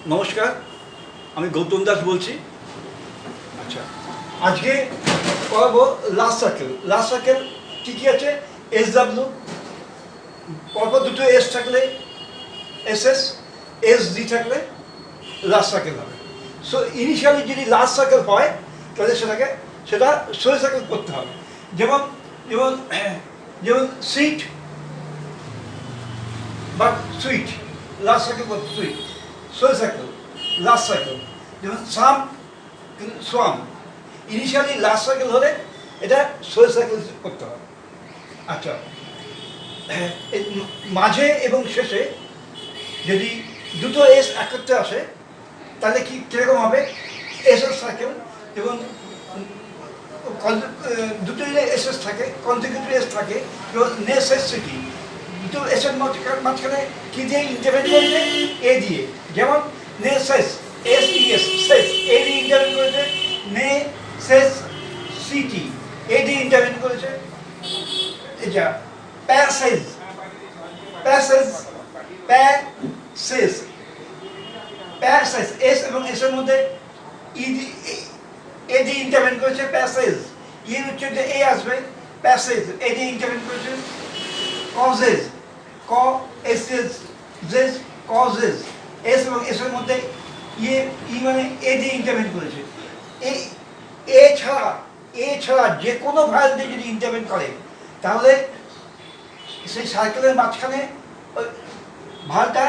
নমস্কার, আমি গৌতম দাস বলছি। আচ্ছা, আজকে পড়াবো লাস্ট সার্কেল। লাস্ট সার্কেল কী কী আছে? SW, পরপর দুটো এস থাকলে SS, SD থাকলে লাস্ট সার্কেল হবে। সো ইনিশিয়ালি যদি লাস্ট সার্কেল হয় তাহলে সেটা সোল সার্কেল করতে হবে। যেমন যেমন যেমন সুইট বা সুইট, লাস্ট সার্কেল করতে sweet, soul circle, last circle. যেমন সাম, সোয়াম, ইনিশিয়ালি লাস্ট সার্কেল হলে এটা সোল সার্কেল করতে হবে। আচ্ছা, মাঝে এবং শেষে যদি দুটো এস একত্রে আসে তাহলে কীরকম হবে? SS circle. এবং দুটোই এসএস থাকে, কনজিকিউটিভ এস থাকে, এবং নেসেসিটি দুটো এসের মাঝখানে কী দিয়ে ইন্টারভেন করেছে? এ দিয়ে। যেমন নেসেস, SES, সেস, এ দিয়ে ইন্টারভেন করেছে। নেসেসিটি, এ দিয়ে ইন্টারভেন করেছে। এটা passage, passage, passage, passage, S এবং এস এর মধ্যে এ দিয়ে ইন্টারভেন করেছে, প্যাসেজ। ইয়ের উচ্চারণে এ আসবে, প্যাসেজ, এ দিয়ে ইন্টারভেন করেছে। কজেস, এস জেস, কজেস, এস এবং এস এর মধ্যে মানে এ দিয়ে ইন্টারভেন করেছে। এ ছাড়া যে কোনো ভায়াল দিয়ে যদি ইন্টারভেন করে তাহলে সেই সার্কেলের মাঝখানে ভালটা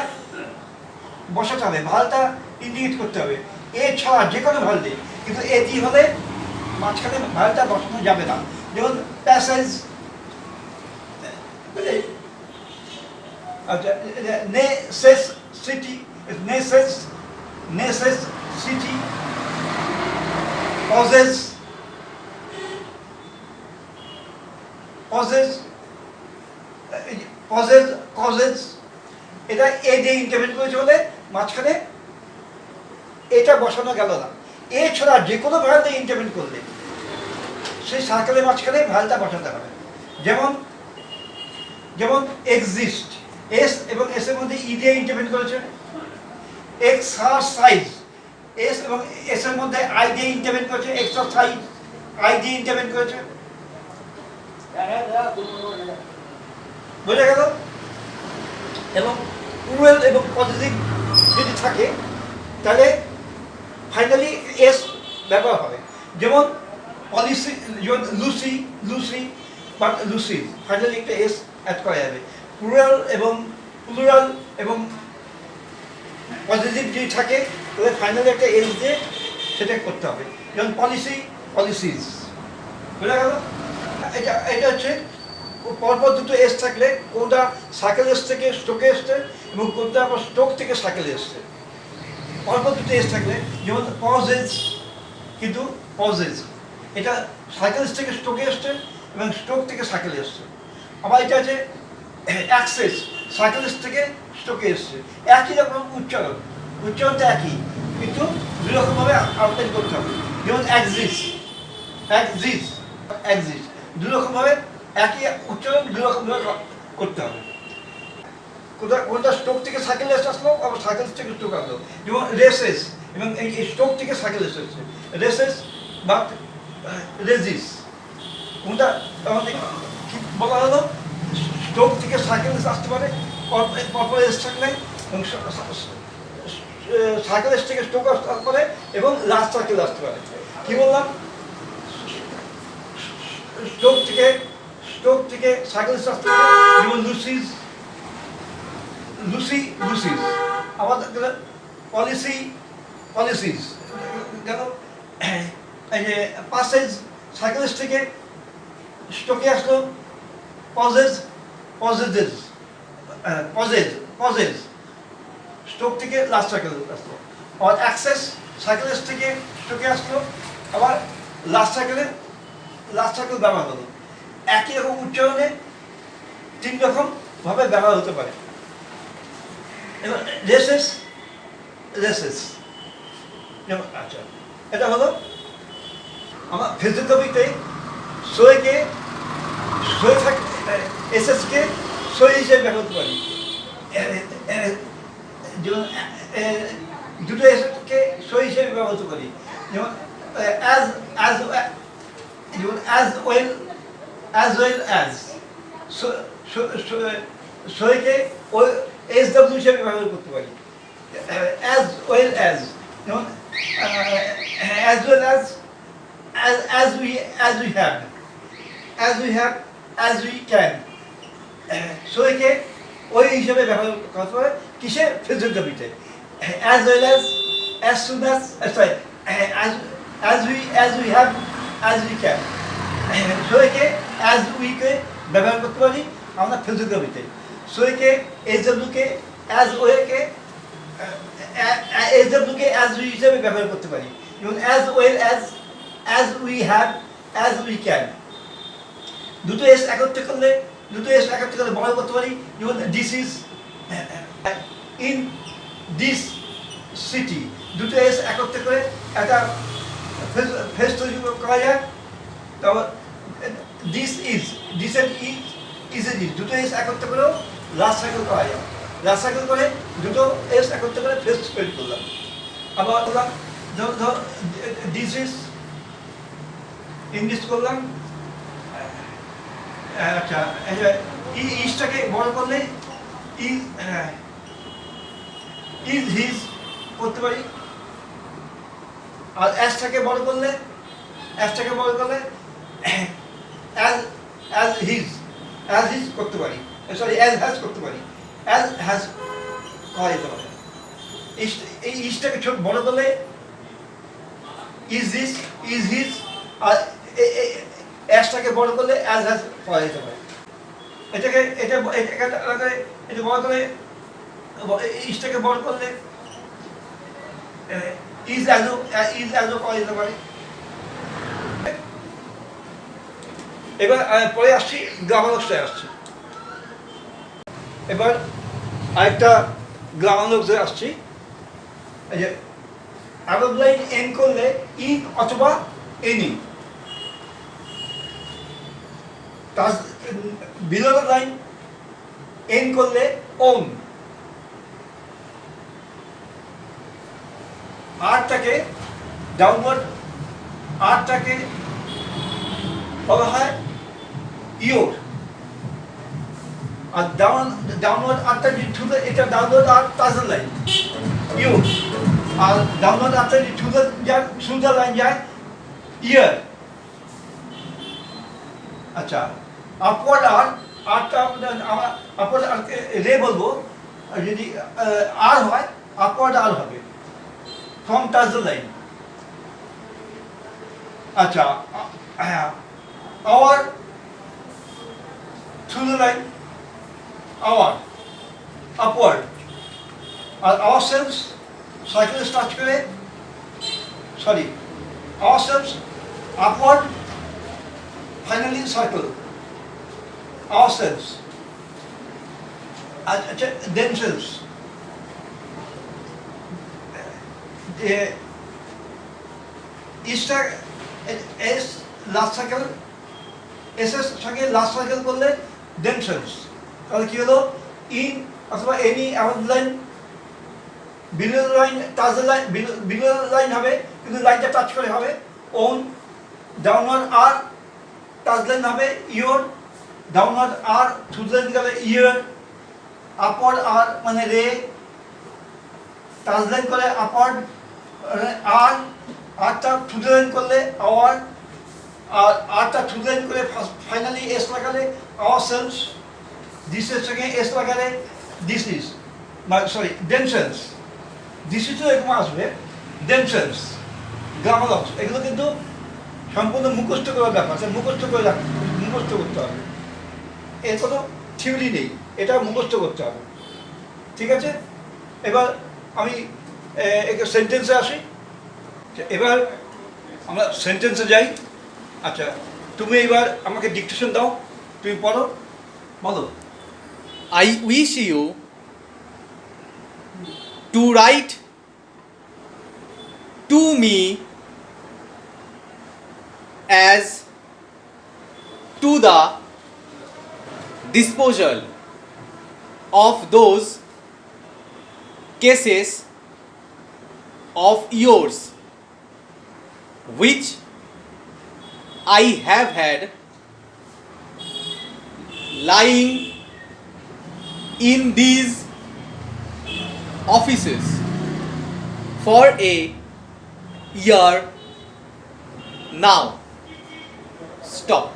বসাতে হবে, ভালটা ইন্ডিকেট করতে হবে। এ ছাড়া যে কোনো ভাল দিয়ে, কিন্তু এ দিয়ে হলে মাঝখানে ভালটা বসানো যাবে না। যেমন প্যাসেজ, আচ্ছা, নেসেসিটি, নেসেসিটি, কজেস, কজেস, এটা এ দিয়ে ইন্টারভেন করেছে বলে মাঝখানে এটা বসানো গেল না। এ ছাড়া যে কোনো ভায়াল দিয়ে ইন্টারভেন করলে সেই সার্কেলের মাঝখানে ভায়ালটা বসাতে হবে। যেমন এক্সিস্ট, এস এবং এস এর মধ্যে ই দিয়ে ইন্টারভেন করেছে। এক্সারসাইজ, এস এবং এস এর মধ্যে আই দিয়ে ইন্টারভেন করেছে। এক্সারসাইজ, আই দিয়ে ইন্টারভেন করেছে। বোঝা গেল? এবং প্লুরাল এবং পজিটিভ যদি থাকে তাহলে ফাইনালি এস ব্যবহার হবে। যেমন পলিসি, যেমন লুসি বা লুসিজ, ফাইনালি একটা এস অ্যাড করা যাবে। প্লুরাল এবং পজিটিভ যদি থাকে তাহলে ফাইনালি একটা এস দিয়ে সেটা করতে হবে। যেমন পলিসিজ। বোঝা গেল? এটা হচ্ছে পরপর দুটো এস থাকলে কোনটা সার্কেল এস থেকে স্ট্রোকে এসছে এবং কোনটা আবার স্ট্রোক থেকে সার্কেলে এসছে। পরপর দুটো এস থাকলে, যেমন পজেস, কিন্তু পজেস এটা সার্কেল এস থেকে স্ট্রোকে এসছে এবং স্ট্রোক থেকে সার্কেলে এসছে। আবার এটা আছে অ্যাক্সেস, সার্কেল এস থেকে স্ট্রোকে এসছে। একই রকম উচ্চারণটা একই, কিন্তু দুই রকমভাবে আউটলাইন করতে হবে। যেমন এক্সিস্ট দুই রকমভাবে, একই উচ্চারণ দুই রকমভাবে করতে হবে। কোনটা স্ট্রোক থেকে সার্কেল আসলো, আবার সার্কেল থেকে স্ট্রোক আসলো। যেমন রেসেস, এবং এই স্ট্রোক থেকে সার্কেল এসেছে। রেসেস বা রেজিস, কোনটা আমাদের কি বলা হলো? স্ট্রোক থেকে সার্কেল আসতে পারে, পরপর এস থাকলে, এবং সার্কেল এস থেকে স্ট্রোক আসতে পারে, এবং লাস্ট সার্কেল আসতে পারে। কি বললাম? স্ট্রোক থেকে সার্কেল আসতে পারে, যেমন লুসিজ, আমাদের পলিসিজ গেল। এই যে পাসেজ, সাইকেলিস্ট থেকে স্ট্রোকে আসলো। পজেজ স্ট্রোক থেকে লাস্ট সাইকেল আসলো। আবার অ্যাক্সেস, সাইকেলিস্ট থেকে স্ট্রোকে আসলো, আবার লাস্ট সাইকেল ব্যবহার হলো। একই রকম উচ্চারণে তিন রকম ভাবে ব্যবহার হতে পারে। এবার রেসেস, যেমন আচ্ছা, এটা হলো আমার ফিজিওথেরাপিতে সইকে এসএসকে সই হিসেবে ব্যবহার করতে পারি। যেমন দুটো এসকে সই হিসেবে ব্যবহৃত করি। যেমন অ্যাজ অ্যাজ যেমন অ্যাজ ওয়েল অ্যাজ সইকে ওই এস ডাব্লিউ হিসেবে ব্যবহার করতে পারি। অ্যাজ ওয়েল অ্যাজ যেমন as well as as we have as we can সইকে ওই হিসেবে ব্যবহার করতে পারে কিসে ফিজিওগ্রাফিতে as well as soon as sorry as we have as we can সইকে as we কে ব্যবহার করতে পারি আমরা ফিজিওগ্রাফিতে সইকে SW K as way K SW K as we হিসেবে ব্যবহার করতে পারি যেমন as well as we have as we can দুটো এস একত্রিত করলে ব্যবহার করতে পারি যেমন this is in this city দুটো এস একত্রিত করে একটা ফেস তৈরি করা যায়। তারপর দিস এন্ড ইজ দুটো এস একত্রিত করেও লাস্ট সাইকেল করা যায়। লাস্ট সাইকেল করে দুটো এস একত্রিত করে ফেস তৈরি করলাম। আবার বললাম ধর দিস ইজ ইংলিশ করলাম। আচ্ছা ইজটাকে বড় করলে ইজ হিজ করতে পারি আর অ্যাজটাকে বড় করলে অ্যাজ হিজ করতে পারি সরি অ্যাজ হ্যাজ করতে পারি অ্যাজ হ্যাজ করা যেতে পারে। এই ইজটাকে ছোট বড় করলে ইজ দিস ইজ হিজ আর অ্যাজটাকে বড় করলে অ্যাজ হ্যাজ করা যেতে পারে। এটা বড় করে ইজটাকে বড় করলে ইজ অ্যাজও করা যেতে পারে। এবার পরে আসছি গ্রামালোকসায় আসছি। এবার আরেকটা গ্রামালোকসায় আসছি। এই যে অ্যারব লাইন এন করলে ইন অথবা any, below the line N করলে ওন, আরটাকে ডাউনওয়ার্ড আরটাকে বলা হয় ইয়োর, আর ডাউনওয়ার্ড আরটা এটা ডাউনওয়ার্ড আর টাজেল লাইন ইয়োর, আর ডাউনওয়ার্ড আরটা থ্রু দ্য লাইন যায় ইয়ার। আচ্ছা আপওয়ার্ড আরটা আপওয়ার্ড আরকে রে বলবো, আর যদি আর হয় আপওয়ার্ড আর হবে ফ্রম টাচ দ্য লাইন। আচ্ছা our through the line our upward, আর আওয়ার সেলস সাইকেল স্টার্ট করে sorry our selves upward finally circle ourselves, themselves, ইস্টার এস লাস্ট সাইকেল এস এর সঙ্গে লাস্ট সাইকেল করলে themselves, তাহলে কি হলো ইন অথবা any around line, below line touch line, below line হবে কিন্তু লাইনটা টাচ করে হবে ওন, ডাউনওয়ার্ড আর টাচ লাইন হবে ইয়োর, ডাউনওয়ার্ড আর থ্রু লাইন গেলে ইয়ার, আপওয়ার্ড আর মানে রে, টাচ লাইন করে আপওয়ার্ড আর, আরটা থ্রু লাইন করলে আওয়ার, আর আরটা থ্রু লাইন করে ফাইনালি এস লাগালে আওয়ার সেলস, দিসের সঙ্গে এস লাগালে this is sorry themselves, this ইজও এরকম আসবে দেমসেলস, গ্রামার এগুলো কিন্তু সম্পূর্ণ মুখস্থ করার ব্যাপার, মুখস্থ করতে হবে, এর কোনো থিওরি নেই, এটা মুখস্থ করতে হবে। ঠিক আছে, এবার আমি সেন্টেন্সে আসি। এবার আমরা সেন্টেন্সে যাই। আচ্ছা তুমি এবার আমাকে ডিকটেশন দাও, তুমি পড়ো, বলো। I wish you to write to me as to the disposal of those cases of yours which I have had lying in these offices for a year now. Stop.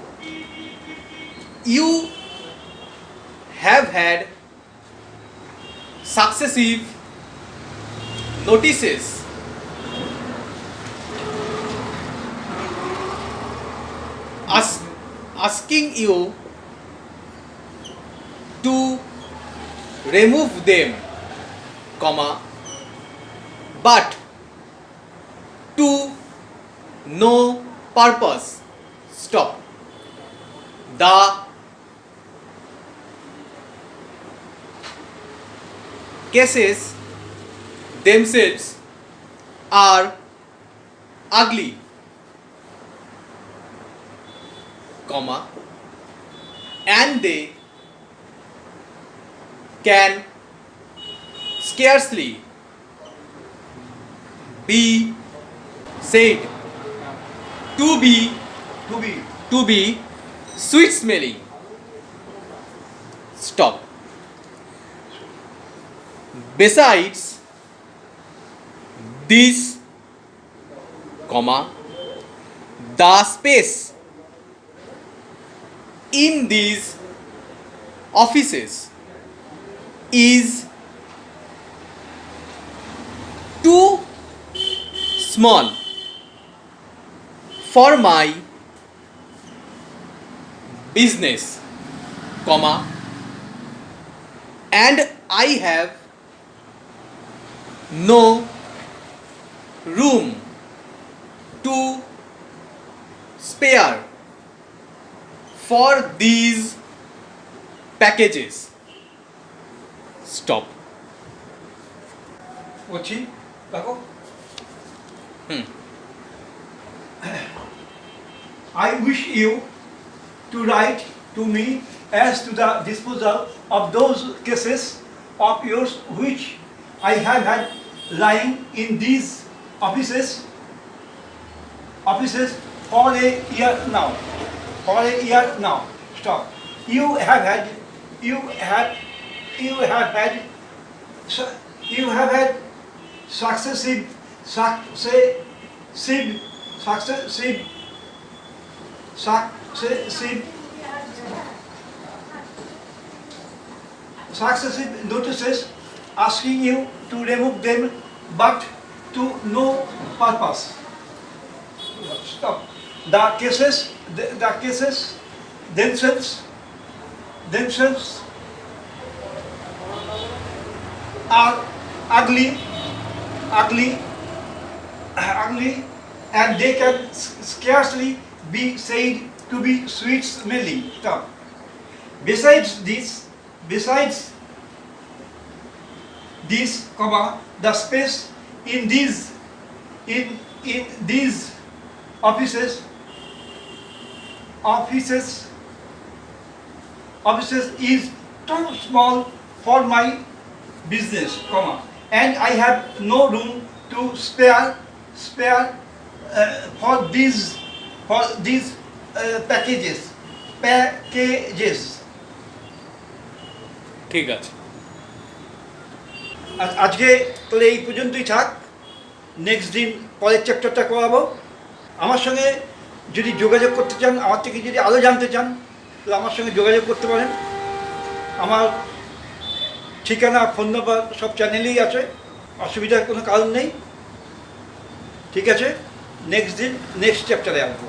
You have had successive notices asking you to remove them, comma, but to no purpose. Stop. The cases themselves are ugly, comma, and they can scarcely be said to be sweet smelling. Stop. Besides this, comma, the space in these offices is too small for my business, comma, and I have no room to spare for these packages. Stop. বলছি দেখো, I wish you to write to me as to the disposal of those cases of yours which I have had lying in these offices for a year now. Stop. You have had successive notices asking you to remove them, but to no purpose. Stop. The cases themselves are ugly, and they can scarcely be said to be sweet smelling. Stop. Besides this, comma, the space in these offices is too small for my business, comma, and I have no room to spare for these packages. ঠিক আছে। আজকে তাহলে এই পর্যন্তই থাক। Next দিন পরের চ্যাপ্টারটা করাবো। আমার সঙ্গে যদি যোগাযোগ করতে চান, আমার থেকে যদি আরও জানতে চান, তাহলে আমার সঙ্গে যোগাযোগ করতে পারেন। আমার ঠিকানা, ফোন নাম্বার সব চ্যানেলেই আছে, অসুবিধার কোনো কারণ নেই। ঠিক আছে, নেক্সট দিন নেক্সট চ্যাপ্টারে আসবো।